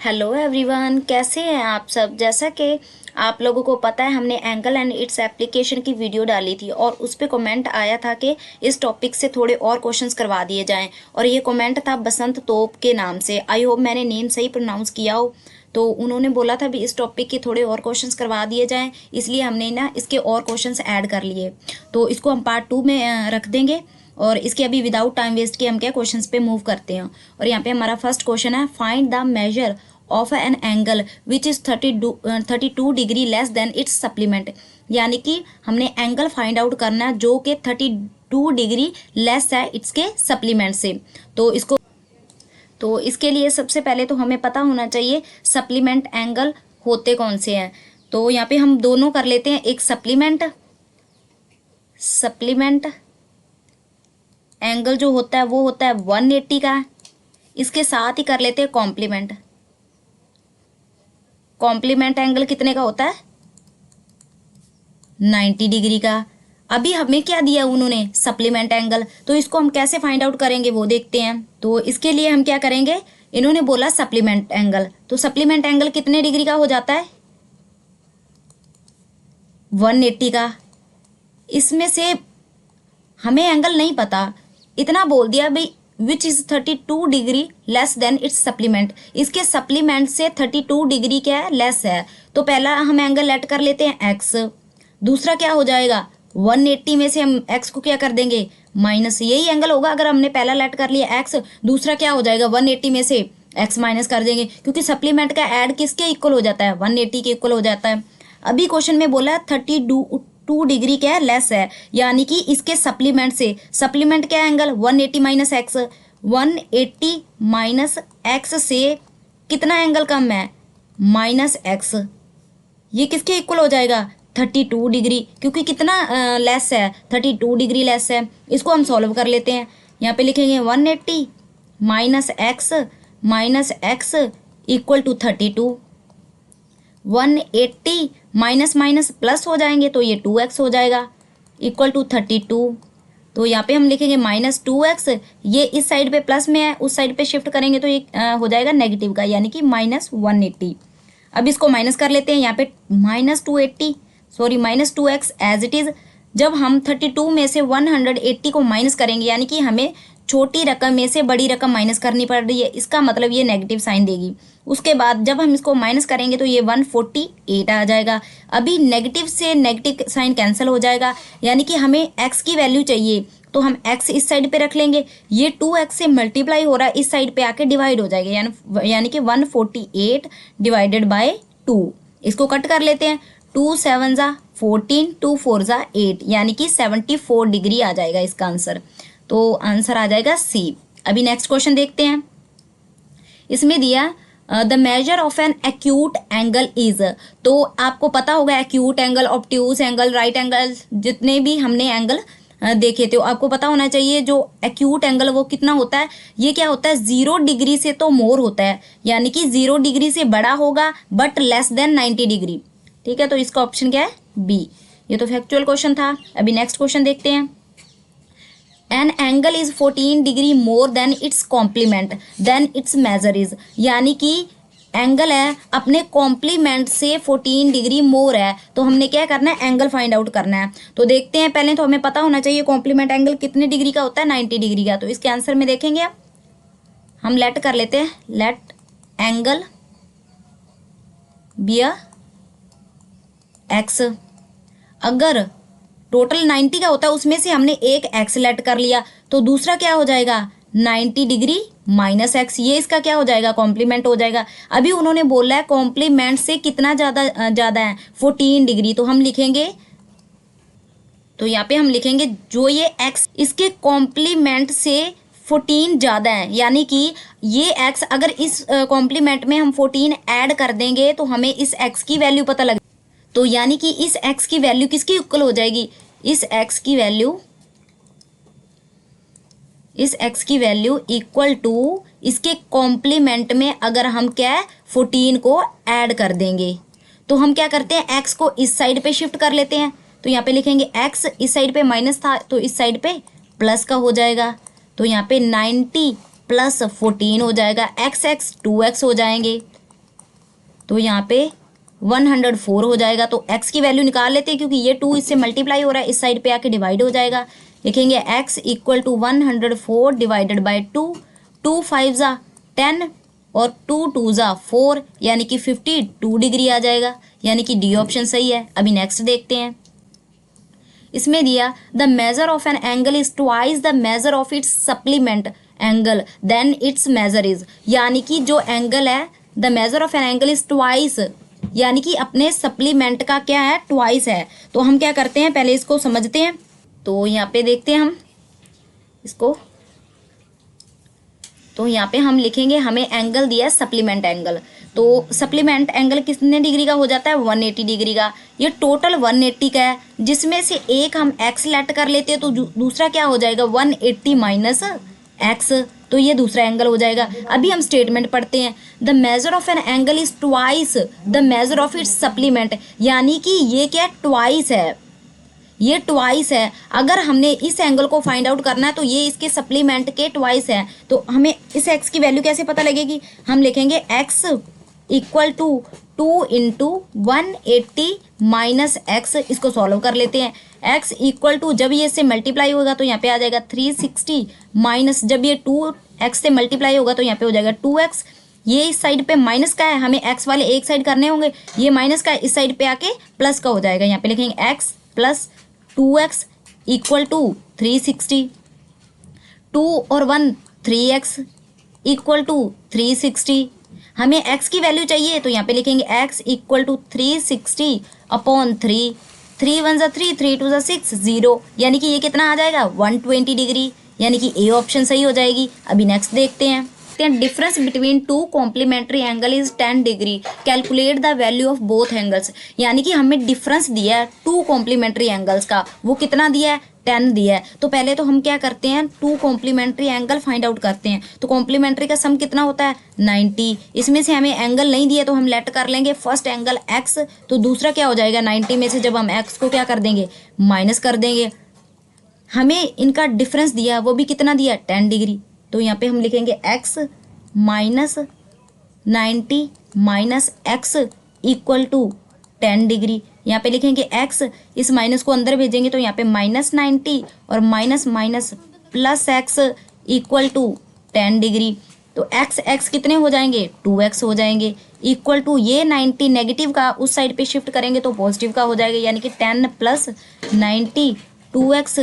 Hello everyone, कैसे हैं आप सब। जैसा कि आप लोगों को पता है, हमने एंगल एंड इट्स एप्लीकेशन की वीडियो डाली थी और उस पे कमेंट आया था कि इस टॉपिक से थोड़े और क्वेश्चंस करवा दिए जाएं। और ये कमेंट था बसंत तोप के नाम से। आई होप मैंने नेम सही प्रोनाउंस किया हो। तो उन्होंने बोला था भी इस टॉपिक के थोड़े और क्वेश्चंस करवा दिए जाएं, इसलिए हमने ना इसके और क्वेश्चंस ऐड कर लिए। तो इसको हम पार्ट 2 में रख देंगे। और इसके अभी विदाउट टाइम वेस्ट किए हम क्या क्वेश्चंस पे मूव करते हैं। और यहाँ पे हमारा फर्स्ट क्वेश्चन है, find the measure of an angle which is 32 degree less than it's supplement. यानी कि हमने एंगल फाइंड आउट करना है जो कि 32 डिग्री लेस है इसके सप्लीमेंट से। तो इसके लिए सबसे पहले तो हमें पता होना चाहिए सप्लीमेंट एंगल होते कौन से हैं। तो यहाँ पे हम दोनों कर लेते हैं। एक सप्लीमेंट एंगल जो होता है वो होता है 180 का। इसके साथ ही कर लेते हैं कॉम्प्लीमेंट एंगल कितने का होता है, 90 डिग्री का। अभी हमें क्या दिया उन्होंने, सप्लीमेंट एंगल। तो इसको हम कैसे फाइंड आउट करेंगे वो देखते हैं। तो इसके लिए हम क्या करेंगे, इन्होंने बोला सप्लीमेंट एंगल, तो सप्लीमेंट एंगल कितने डिग्री का हो जाता है, 180 का। इसमें से हमें एंगल नहीं पता, इतना बोल दिया भाई which is 32 degree less than it's supplement. इसके सप्लीमेंट से 32 डिग्री क्या है, लेस है। तो पहला हम एंगल लेट कर लेते हैं एक्स। दूसरा क्या हो जाएगा, 180 में से हम एक्स को क्या कर देंगे, माइनस। यही एंगल होगा अगर हमने पहला लेट कर लिया एक्स, दूसरा क्या हो जाएगा, 180 में से एक्स माइनस कर देंगे, क्योंकि सप्लीमेंट का ऐड किसके इक्वल हो जाता है, 180 के इक्वल हो जाता है। अभी क्वेश्चन में बोला 32 डिग्री क्या है, लेस है। यानी कि इसके सप्लीमेंट से, सप्लीमेंट क्या angle, 180 minus x. 180 minus x से कितना एंगल कम है, माइनस एक्स। ये किसके इक्वल हो जाएगा, 32 डिग्री, क्योंकि कितना लेस है, 32 डिग्री लेस है। इसको हम सॉल्व कर लेते हैं। यहाँ पे लिखेंगे 180 minus x equal to 32। 180 minus minus plus हो जाएंगे तो ये 2x हो जाएगा इक्वल टू 32। तो यहाँ पे हम लिखेंगे माइनस 2x, ये इस साइड पे प्लस में है, उस साइड पे शिफ्ट करेंगे तो ये हो जाएगा नेगेटिव का, यानी कि माइनस 180। अब इसको माइनस कर लेते हैं। यहाँ पे minus 2x as it is. जब हम 32 में से 180 को माइनस करेंगे, यानी कि हमें छोटी रकम में से बड़ी रकम माइनस करनी पड़ रही है, इसका मतलब ये नेगेटिव साइन देगी। उसके बाद जब हम इसको माइनस करेंगे तो ये 148 आ जाएगा। अभी नेगेटिव से नेगेटिव साइन कैंसिल हो जाएगा, यानी कि हमें x की वैल्यू चाहिए, तो हम x इस साइड पे रख लेंगे। ये 2x से मल्टीप्लाई हो रहा है, इस साइड पे आके डिवाइड हो जाएगा, यानी कि 148 डिवाइडेड बाय 2। इसको कट कर लेते हैं। 2 7 ज़ा 14, 2 4 ज़ा 8, यानी कि 74 डिग्री आ जाएगा इसका आंसर। तो आंसर आ जाएगा सी। अभी नेक्स्ट क्वेश्चन देखते हैं। इसमें दिया the measure of an acute angle is. तो आपको पता होगा acute angle, obtuse angle, right angle, जितने भी हमने एंगल देखे थे आपको पता होना चाहिए। जो एक्यूट एंगल वो कितना होता है, ये क्या होता है, 0 डिग्री से तो मोर होता है, यानी कि 0 डिग्री से बड़ा होगा बट लेस देन 90 डिग्री। ठीक है, तो इसका ऑप्शन क्या है, बी। ये तो फैक्चुअल क्वेश्चन था। अभी नेक्स्ट क्वेश्चन देखते हैं। An angle is 14 degree more than its complement then its measure is. यानी कि एंगल है अपने कॉम्प्लीमेंट से 14 डिग्री मोर है, तो हमने क्या करना है, एंगल फाइंड आउट करना है। तो देखते हैं, पहले तो हमें पता होना चाहिए कॉम्प्लीमेंट एंगल कितने डिग्री का होता है, 90 डिग्री का। तो इसके आंसर में देखेंगे हम लेट कर लेते हैं, लेट एंगल बी एक्स। अगर टोटल 90 का होता है, उसमें से हमने एक एक्स लेट कर लिया, तो दूसरा क्या हो जाएगा, 90 डिग्री माइनस एक्स। ये इसका क्या हो जाएगा, कॉम्प्लीमेंट हो जाएगा। अभी उन्होंने बोला है कॉम्प्लीमेंट से कितना ज़्यादा है, 14 डिग्री। तो हम लिखेंगे, तो यहाँ पे हम लिखेंगे जो ये एक्स इसके कॉम्प्लीमेंट से 14 ज़्यादा है, यानी कि ये एक्स अगर इस कॉम्प्लीमेंट में हम 14 ऐड कर देंगे तो हमें इस एक्स की वैल्यू पता लगे। तो यानी कि इस x की वैल्यू किसकी इक्वल हो जाएगी, इस x की वैल्यू इक्वल टू इसके कॉम्प्लीमेंट में अगर हम क्या है 14 को ऐड कर देंगे। तो हम क्या करते हैं, x को इस साइड पे शिफ्ट कर लेते हैं। तो यहाँ पे लिखेंगे x, इस साइड पे माइनस था तो इस साइड पे प्लस का हो जाएगा। तो यहाँ पे 90 प्लस 14 हो जाएगा, x 2x हो जाएंगे। तो यहाँ पे 104 हो जाएगा। तो x की वैल्यू निकाल लेते हैं क्योंकि ये 2 इससे मल्टीप्लाई हो रहा है, इस साइड पे आके डिवाइड हो जाएगा। लिखेंगे x equal to 104 divided by 2, 2 5 ज़ा 10 और 2 2 ज़ा 4 यानी कि 52 डिग्री आ जाएगा, यानी कि डी ऑप्शन सही है। अभी नेक्स्ट देखते हैं। इसमें दिया the measure of an angle is twice the measure of its supplement angle then its measure is, यानी कि जो एंगल है the measure of an angle is twice, यानी कि अपने सप्लीमेंट का क्या है, ट्वाइस है। तो हम क्या करते हैं, पहले इसको समझते हैं। तो यहाँ पे देखते हैं हम इसको, तो यहाँ पे हम लिखेंगे हमें एंगल दिया है सप्लीमेंट एंगल। तो सप्लीमेंट एंगल कितने डिग्री का हो जाता है, 180 डिग्री का। ये टोटल 180 का है, जिसमें से एक हम एक्स लेट कर लेते हैं तो दूसरा क्या हो जाएगा 180 माइनस एक्स, तो ये दूसरा एंगल हो जाएगा। अभी हम स्टेटमेंट पढ़ते हैं। The measure of an angle is twice the measure of its supplement, यानी कि ये क्या ट्वाइस है, ये ट्वाइस है। अगर हमने इस एंगल को फाइंड आउट करना है तो ये इसके सप्लीमेंट के ट्वाइस है। तो हमें इस एक्स की वैल्यू कैसे पता लगेगी, हम लिखेंगे x equal to 2 into 180 minus x. इसको सॉल्व कर लेते हैं। एक्स इक्वल टू जब ये इससे मल्टीप्लाई होगा तो यहाँ पे आ जाएगा 360 माइनस जब ये 2 एक्स से मल्टीप्लाई होगा तो यहाँ पे हो जाएगा 2x। ये इस साइड पे माइनस का है, हमें एक्स वाले एक साइड करने होंगे, ये माइनस का है, इस साइड पे आके प्लस का हो जाएगा। यहाँ पे लिखेंगे x plus 2x equal to 360, 2 और 1 3x इक्वल टू 360। हमें x की वैल्यू चाहिए तो यहाँ पे लिखेंगे x इक्वल टू 360 अपॉन 3, 3 1 ज़ा 3, 3 2 ज़ा 6, 0, यानी कि ये कितना आ जाएगा 120 डिग्री, यानी कि ए ऑप्शन सही हो जाएगी। अभी नेक्स्ट देखते हैं। Difference between two complementary angle is 10 degree, calculate the value of both angles, यानी कि हमें डिफरेंस दिया है टू कॉम्प्लीमेंट्री एंगल्स का, वो कितना दिया है 10 दिया है। तो पहले तो हम क्या करते हैं, two complementary angle find out करते हैं। तो कॉम्प्लीमेंट्री का सम कितना होता है 90, इसमें से हमें एंगल नहीं दिया तो हम लेट कर लेंगे फर्स्ट एंगल x, तो दूसरा क्या हो जाएगा 90 में से जब हम x को क्या कर देंगे माइनस कर देंगे। हमें इनका डिफरेंस दिया वो भी कितना दिया 10 डिग्री, तो यहाँ पे हम लिखेंगे x minus 90 minus x equal to 10 degree. यहाँ पे लिखेंगे x, इस माइनस को अंदर भेजेंगे तो यहाँ पे माइनस 90 और minus minus plus x equal to 10 degree. तो x कितने हो जाएंगे 2x हो जाएंगे, इक्वल टू ये 90 नेगेटिव का उस साइड पे शिफ्ट करेंगे तो पॉजिटिव का हो जाएगा, यानी कि 10 प्लस 90 2x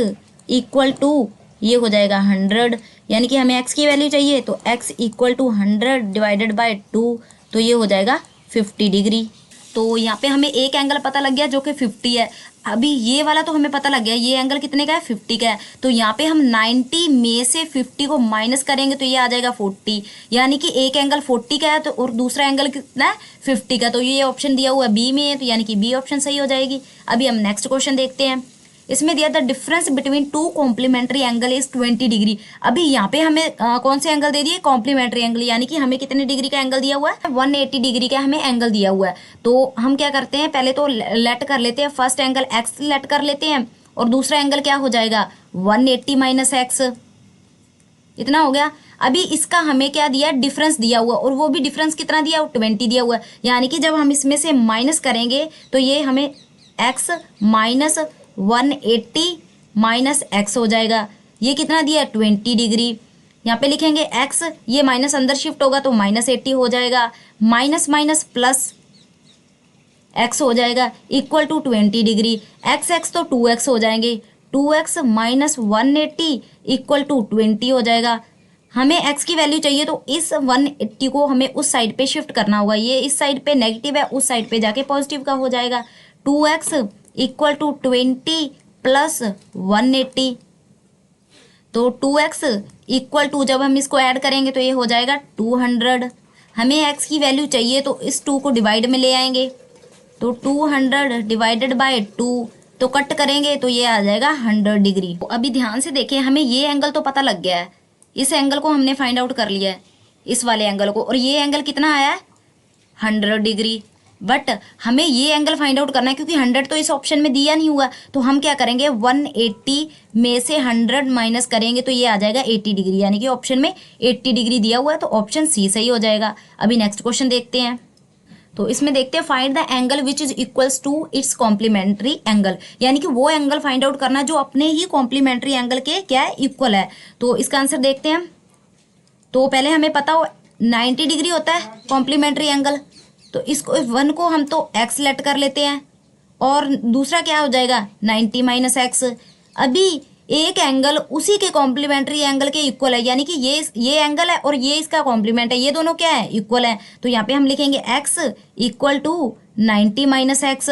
इक्वल टू ये हो जाएगा 100, यानी कि हमें x की वैल्यू चाहिए तो x equal to 100 divided by 2, तो ये हो जाएगा 50 डिग्री। तो यहाँ पे हमें एक एंगल पता लग गया जो कि 50 है। अभी ये वाला तो हमें पता लग गया ये एंगल कितने का है 50 का है। तो यहाँ पे हम 90 में से 50 को माइनस करेंगे तो ये आ जाएगा 40, यानी कि एक एंगल 40 का है तो और दूसरा एंगल कितना है 50 का। तो ये ऑप्शन दिया हुआ बी में है, तो यानी कि बी ऑप्शन सही हो जाएगी। अभी हम नेक्स्ट क्वेश्चन देखते हैं। इसमें दिया the difference between two complementary angle is 20 degree. अभी यहाँ पे हमें कौन से एंगल दे दिए कॉम्प्लीमेंट्री एंगल, यानी कि हमें कितने डिग्री का एंगल दिया हुआ है 180 डिग्री का हमें एंगल दिया हुआ है। तो हम क्या करते हैं पहले तो लेट कर लेते हैं, फर्स्ट एंगल एक्स लेट कर लेते हैं और दूसरा एंगल क्या हो जाएगा 180 माइनस एक्स, इतना हो गया। अभी इसका हमें क्या दिया डिफरेंस दिया हुआ और वो भी डिफरेंस कितना दिया 20 दिया हुआ है, यानी कि जब हम इसमें से माइनस करेंगे तो ये हमें एक्स माइनस 180 माइनस एक्स हो जाएगा। ये कितना दिया 20 डिग्री। यहाँ पे लिखेंगे x, ये माइनस अंदर शिफ्ट होगा तो माइनस 80 हो जाएगा, माइनस माइनस प्लस x हो जाएगा इक्वल टू 20 डिग्री। x तो 2x हो जाएंगे, 2x माइनस 180 इक्वल टू 20 हो जाएगा। हमें x की वैल्यू चाहिए तो इस 180 को हमें उस साइड पे शिफ्ट करना होगा, ये इस साइड पे नेगेटिव है उस साइड पे जाके पॉजिटिव का हो जाएगा। 2x इक्वल टू 20 प्लस 180, तो 2x इक्वल टू जब हम इसको ऐड करेंगे तो ये हो जाएगा 200। हमें x की वैल्यू चाहिए तो इस 2 को डिवाइड में ले आएंगे, तो 200 डिवाइडेड बाय 2, तो कट करेंगे तो ये आ जाएगा 100 डिग्री। तो अभी ध्यान से देखें, हमें ये एंगल तो पता लग गया है, इस एंगल को हमने फाइंड आउट कर लिया है, इस वाले एंगल को, और ये एंगल कितना आया है 100 डिग्री। बट हमें ये एंगल फाइंड आउट करना है क्योंकि 100 तो इस ऑप्शन में दिया नहीं हुआ, तो हम क्या करेंगे 180 में से 100 माइनस करेंगे तो ये आ जाएगा 80 डिग्री, यानी कि ऑप्शन में 80 डिग्री दिया हुआ है तो ऑप्शन सी सही हो जाएगा। अभी नेक्स्ट क्वेश्चन देखते हैं। तो इसमें देखते हैं find the angle which is equals to its complementary angle, यानी कि वो एंगल फाइंड आउट करना जो अपने ही कॉम्प्लीमेंट्री एंगल के क्या है, इक्वल है। तो इसका आंसर देखते हैं हम। तो पहले हमें पता हो 90 डिग्री होता है कॉम्प्लीमेंट्री एंगल, तो इसको 1 को हम तो एक्स लेट कर लेते हैं और दूसरा क्या हो जाएगा 90 माइनस एक्स। अभी एक एंगल उसी के कॉम्प्लीमेंट्री एंगल के इक्वल है, यानी कि ये एंगल है और ये इसका कॉम्प्लीमेंट है, ये दोनों क्या है, इक्वल है। तो यहाँ पे हम लिखेंगे x equal to 90 minus x.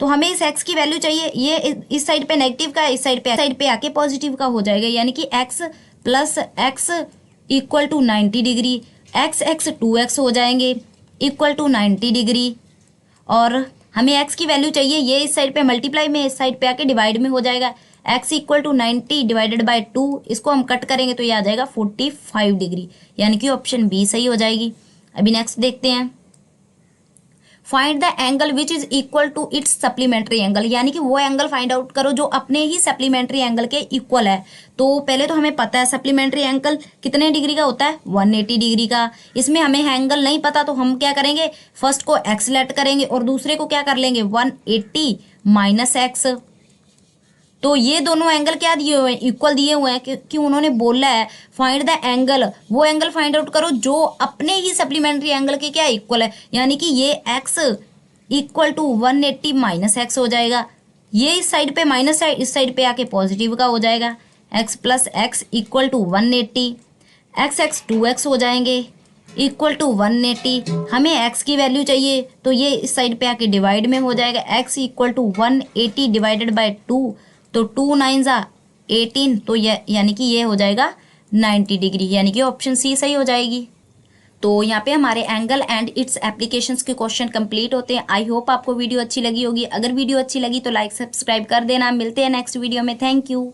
तो हमें इस x की वैल्यू चाहिए, ये इस साइड पे नेगेटिव का, इस साइड पे आके पॉजिटिव का हो जाएगा, यानी कि x plus x equal to 90 degree, x 2x हो जाएंगे इक्वल टू 90 डिग्री। और हमें x की वैल्यू चाहिए, ये इस साइड पे मल्टीप्लाई में, इस साइड पे आके डिवाइड में हो जाएगा, x equal to 90 divided by 2, इसको हम कट करेंगे तो ये आ जाएगा 45 डिग्री, यानी कि ऑप्शन बी सही हो जाएगी। अभी नेक्स्ट देखते हैं, find the angle which is equal to its supplementary angle, यानी कि वो एंगल फाइंड आउट करो जो अपने ही सप्लीमेंट्री एंगल के इक्वल है। तो पहले तो हमें पता है सप्लीमेंट्री एंगल कितने डिग्री का होता है, 180 डिग्री का। इसमें हमें एंगल नहीं पता तो हम क्या करेंगे, फर्स्ट को एक्स लेट करेंगे और दूसरे को क्या कर लेंगे 180 माइनस एक्स। तो ये दोनों एंगल क्या दिए हुए हैं, इक्वल दिए हुए हैं, क्योंकि उन्होंने बोला है फाइंड द एंगल, वो एंगल फाइंड आउट करो जो अपने ही सप्लीमेंट्री एंगल के क्या इक्वल है, यानी कि ये x equal to 180 minus x हो जाएगा, ये इस साइड पे माइनस है, इस साइड पे आके पॉजिटिव का हो जाएगा, x plus x equal to 180, x 2x हो जाएंगे इक्वल टू 180। हमें x की वैल्यू चाहिए तो ये इस साइड पे आके डिवाइड में हो जाएगा, x equal to 180 divided by 2, तो 2 9 18, तो यानी कि ये हो जाएगा 90 डिग्री, यानी कि ऑप्शन सी सही हो जाएगी। तो यहाँ पे हमारे एंगल एंड इट्स एप्लीकेशंस के क्वेश्चन कंप्लीट होते हैं। आई होप आपको वीडियो अच्छी लगी होगी। अगर वीडियो अच्छी लगी तो लाइक सब्सक्राइब कर देना। मिलते हैं नेक्स्ट वीडियो में। Thank you.